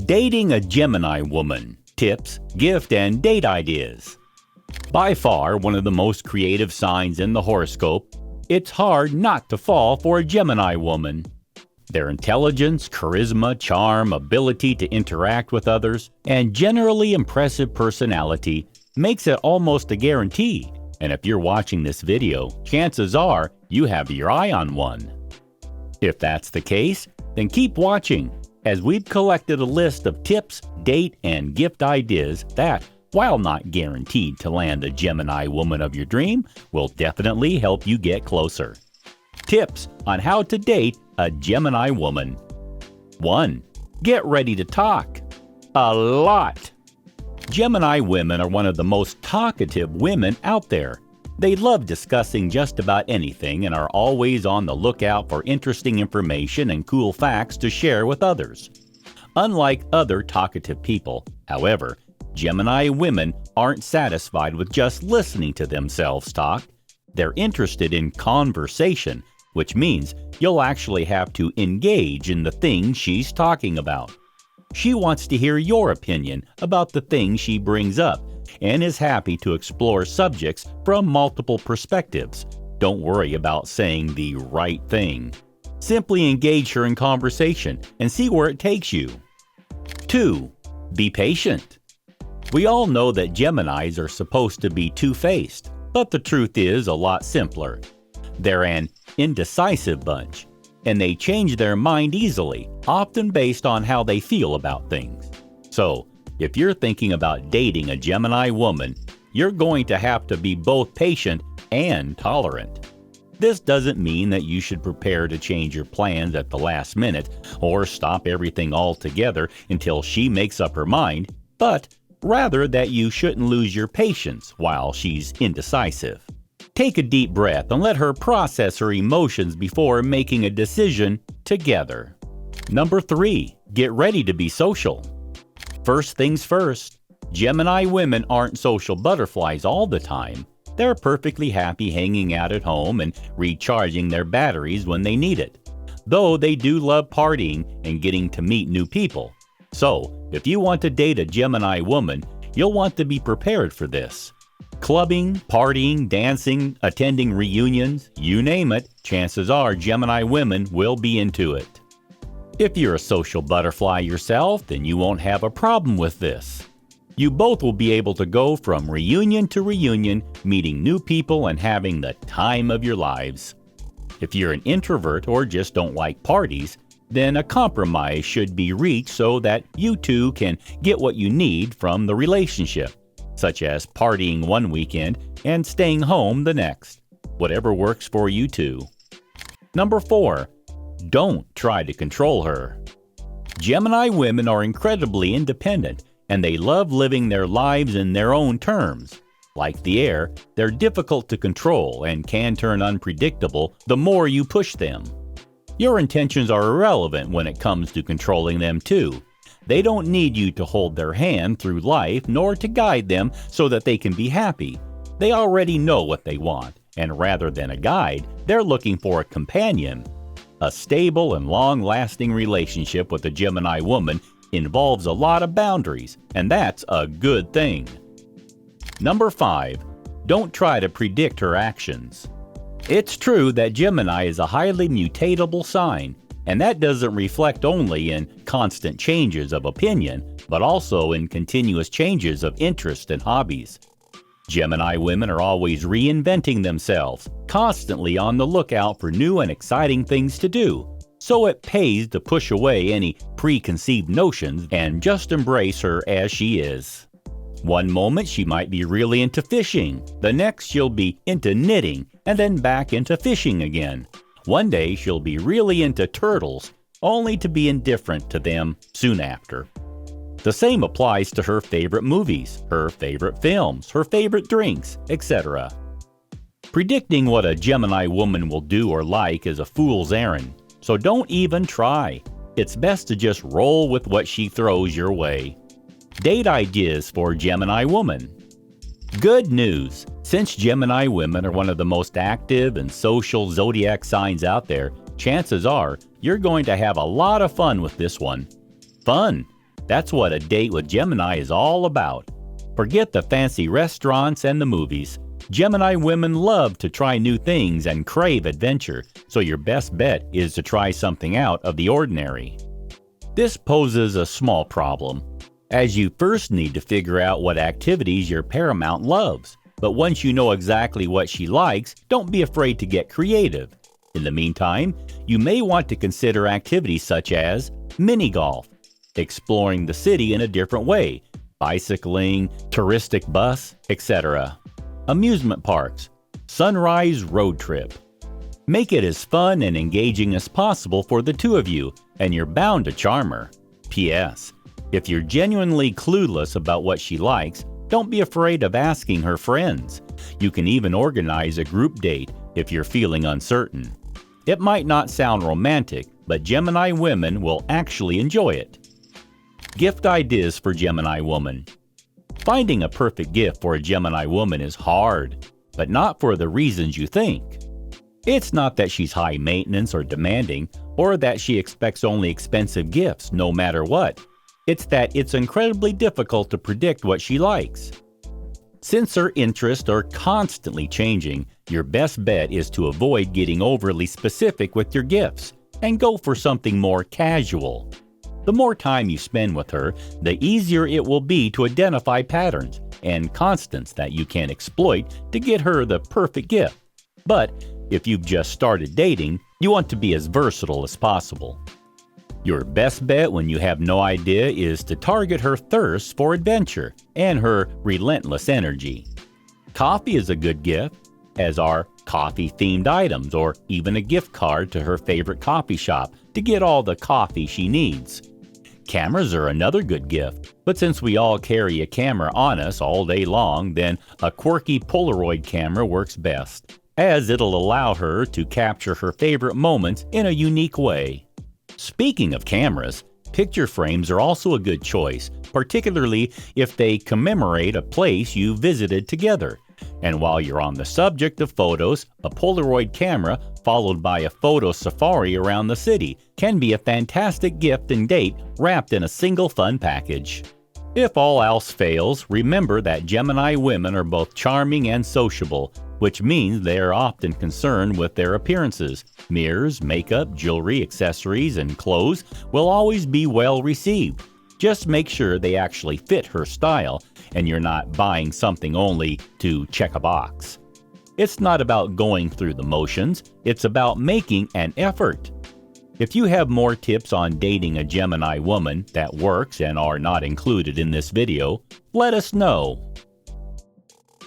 Dating a Gemini woman. Tips, gift, and date ideas. By far one of the most creative signs in the horoscope, it's hard not to fall for a Gemini woman. Their intelligence, charisma, charm, ability to interact with others, and generally impressive personality makes it almost a guarantee. And if you're watching this video, chances are you have your eye on one. If that's the case, then keep watching, as we've collected a list of tips, date, and gift ideas that, while not guaranteed to land the Gemini woman of your dream, will definitely help you get closer. Tips on how to date a Gemini woman. 1. Get ready to talk. A lot. Gemini women are one of the most talkative women out there. They love discussing just about anything and are always on the lookout for interesting information and cool facts to share with others. Unlike other talkative people, however, Gemini women aren't satisfied with just listening to themselves talk. They're interested in conversation, which means you'll actually have to engage in the things she's talking about. She wants to hear your opinion about the things she brings up and is happy to explore subjects from multiple perspectives. Don't worry about saying the right thing. Simply engage her in conversation and see where it takes you. 2. Be patient. We all know that Geminis are supposed to be two-faced, but the truth is a lot simpler. They're an indecisive bunch, and they change their mind easily, often based on how they feel about things. So, if you're thinking about dating a Gemini woman, you're going to have to be both patient and tolerant. This doesn't mean that you should prepare to change your plans at the last minute or stop everything altogether until she makes up her mind, but rather that you shouldn't lose your patience while she's indecisive. Take a deep breath and let her process her emotions before making a decision together. Number 3. Get ready to be social. First things first, Gemini women aren't social butterflies all the time. They're perfectly happy hanging out at home and recharging their batteries when they need it. Though they do love partying and getting to meet new people. So, if you want to date a Gemini woman, you'll want to be prepared for this. Clubbing, partying, dancing, attending reunions, you name it, chances are Gemini women will be into it. If you're a social butterfly yourself, then you won't have a problem with this. You both will be able to go from reunion to reunion, meeting new people and having the time of your lives. If you're an introvert or just don't like parties, then a compromise should be reached so that you two can get what you need from the relationship, such as partying one weekend and staying home the next. Whatever works for you two. Number 4. Don't try to control her. Gemini women are incredibly independent, and they love living their lives in their own terms. Like the air, they're difficult to control and can turn unpredictable the more you push them. Your intentions are irrelevant when it comes to controlling them too. They don't need you to hold their hand through life nor to guide them so that they can be happy. They already know what they want, and rather than a guide, they're looking for a companion. A stable and long-lasting relationship with a Gemini woman involves a lot of boundaries, and that's a good thing. Number 5. Don't try to predict her actions. It's true that Gemini is a highly mutatable sign, and that doesn't reflect only in constant changes of opinion, but also in continuous changes of interest and hobbies. Gemini women are always reinventing themselves, constantly on the lookout for new and exciting things to do. So it pays to push away any preconceived notions and just embrace her as she is. One moment she might be really into fishing, the next she'll be into knitting, and then back into fishing again. One day she'll be really into turtles, only to be indifferent to them soon after. The same applies to her favorite movies, her favorite films, her favorite drinks, etc. Predicting what a Gemini woman will do or like is a fool's errand, so don't even try. It's best to just roll with what she throws your way. Date ideas for Gemini woman. Good news! Since Gemini women are one of the most active and social zodiac signs out there, chances are you're going to have a lot of fun with this one. Fun! That's what a date with Gemini is all about. Forget the fancy restaurants and the movies. Gemini women love to try new things and crave adventure, so your best bet is to try something out of the ordinary. This poses a small problem, as you first need to figure out what activities your paramount loves. But once you know exactly what she likes, don't be afraid to get creative. In the meantime, you may want to consider activities such as mini golf, exploring the city in a different way, bicycling, touristic bus, etc. Amusement parks, sunrise road trip. Make it as fun and engaging as possible for the two of you, and you're bound to charm her. P.S. If you're genuinely clueless about what she likes, don't be afraid of asking her friends. You can even organize a group date if you're feeling uncertain. It might not sound romantic, but Gemini women will actually enjoy it. Gift ideas for Gemini woman. Finding a perfect gift for a Gemini woman is hard, but not for the reasons you think. It's not that she's high maintenance or demanding, or that she expects only expensive gifts no matter what. It's that it's incredibly difficult to predict what she likes. Since her interests are constantly changing, your best bet is to avoid getting overly specific with your gifts and go for something more casual. The more time you spend with her, the easier it will be to identify patterns and constants that you can exploit to get her the perfect gift. But if you've just started dating, you want to be as versatile as possible. Your best bet when you have no idea is to target her thirst for adventure and her relentless energy. Coffee is a good gift, as are coffee-themed items or even a gift card to her favorite coffee shop to get all the coffee she needs. Cameras are another good gift, but since we all carry a camera on us all day long, then a quirky Polaroid camera works best, as it'll allow her to capture her favorite moments in a unique way. Speaking of cameras, picture frames are also a good choice, particularly if they commemorate a place you visited together. And while you're on the subject of photos, a Polaroid camera followed by a photo safari around the city can be a fantastic gift and date wrapped in a single fun package. If all else fails, remember that Gemini women are both charming and sociable, which means they are often concerned with their appearances. Mirrors, makeup, jewelry, accessories, and clothes will always be well received. Just make sure they actually fit her style and you're not buying something only to check a box. It's not about going through the motions, it's about making an effort. If you have more tips on dating a Gemini woman that works and are not included in this video, let us know.